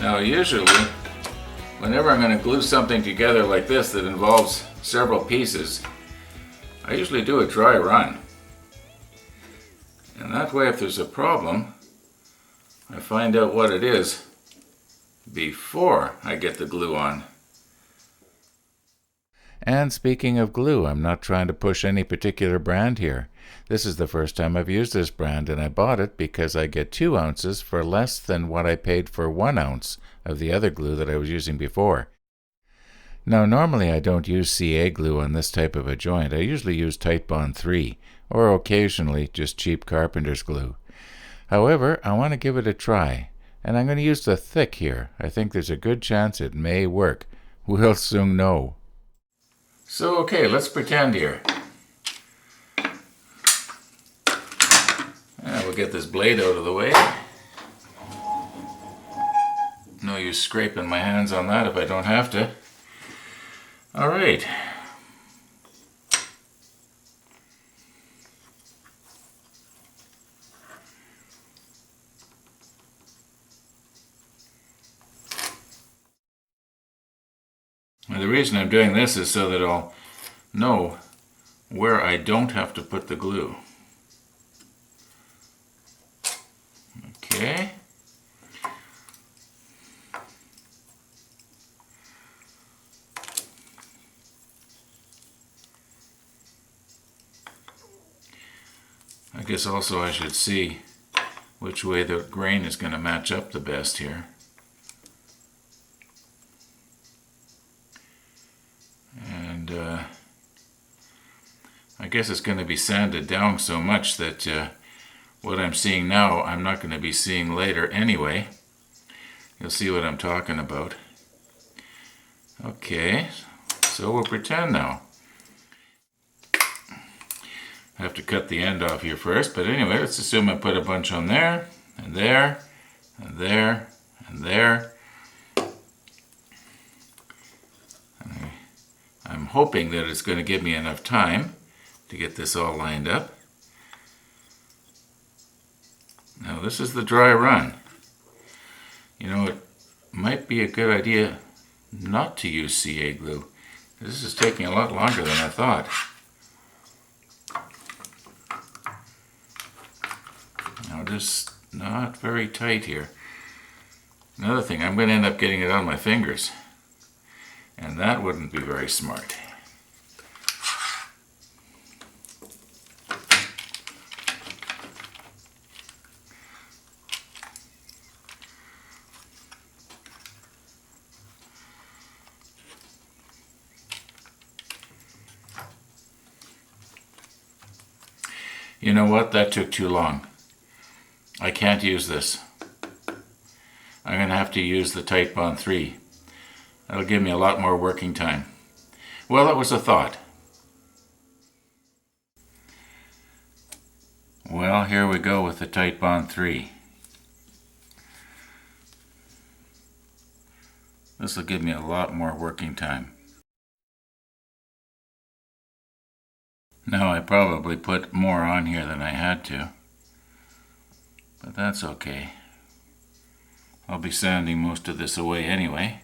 Now usually, whenever I'm going to glue something together like this that involves several pieces, I usually do a dry run. And that way if there's a problem, I find out what it is before I get the glue on. And speaking of glue, I'm not trying to push any particular brand here. This is the first time I've used this brand, and I bought it because I get 2 ounces for less than what I paid for 1 ounce of the other glue that I was using before. Now normally I don't use CA glue on this type of a joint. I usually use Titebond 3, or occasionally just cheap carpenter's glue. However, I want to give it a try, and I'm going to use the thick here. I think there's a good chance it may work. We'll soon know. So okay, let's pretend here. We'll get this blade out of the way. No use scraping my hands on that if I don't have to. All right. And the reason I'm doing this is so that I'll know where I don't have to put the glue. Okay. I guess also I should see which way the grain is going to match up the best here. And I guess it's going to be sanded down so much that what I'm seeing now I'm not going to be seeing later anyway. You'll see what I'm talking about. Okay, so we'll pretend now. I have to cut the end off here first, but anyway, let's assume I put a bunch on there, and there, and there, and there. And I'm hoping that it's going to give me enough time to get this all lined up. Now this is the dry run. You know, it might be a good idea not to use CA glue. This is taking a lot longer than I thought. Now just not very tight here. Another thing, I'm going to end up getting it on my fingers. And that wouldn't be very smart. You know what? That took too long. I can't use this. I'm going to have to use the Titebond 3. That'll give me a lot more working time. Well, it was a thought. Well, here we go with the Titebond 3. This will give me a lot more working time. Now I probably put more on here than I had to, but that's okay. I'll be sanding most of this away anyway,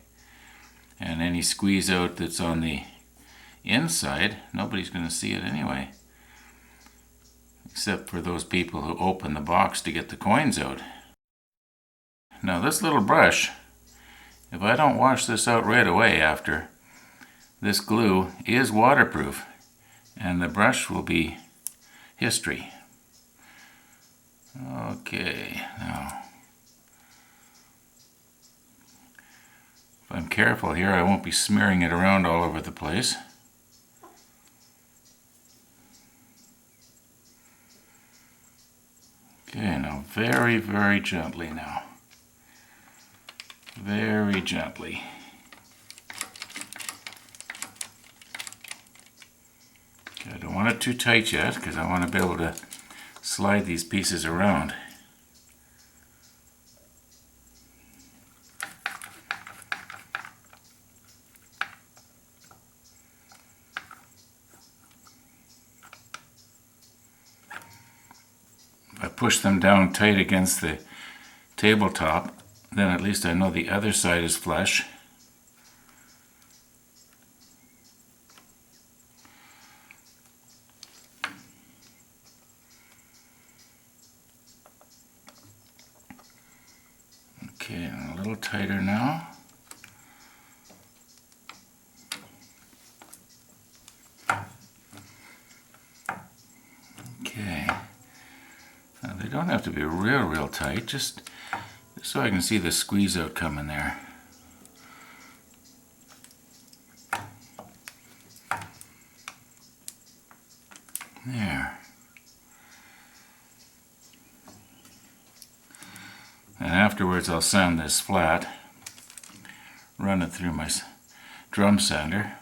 and any squeeze out that's on the inside, nobody's going to see it anyway, except for those people who open the box to get the coins out. Now this little brush, if I don't wash this out right away after, this glue is waterproof. And the brush will be history. Okay, now if I'm careful here, I won't be smearing it around all over the place. Okay, now very, very gently now. Very gently. I don't want it too tight yet because I want to be able to slide these pieces around. If I push them down tight against the tabletop, Then at least I know the other side is flush. Okay, and a little tighter now. Okay. Now they don't have to be real tight, just so I can see the squeeze out coming there. There. And afterwards I'll sand this flat, run it through my drum sander.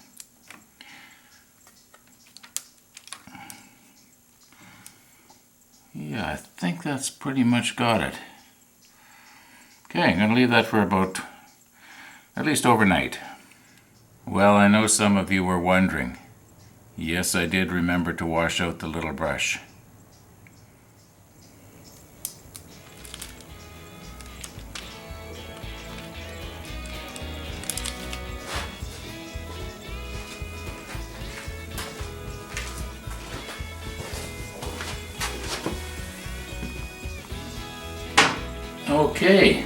Yeah, I think that's pretty much got it. Okay, I'm going to leave that for about at least overnight. Well, I know some of you were wondering. Yes, I did remember to wash out the little brush. Okay,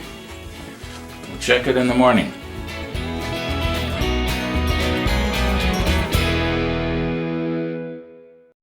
we'll check it in the morning.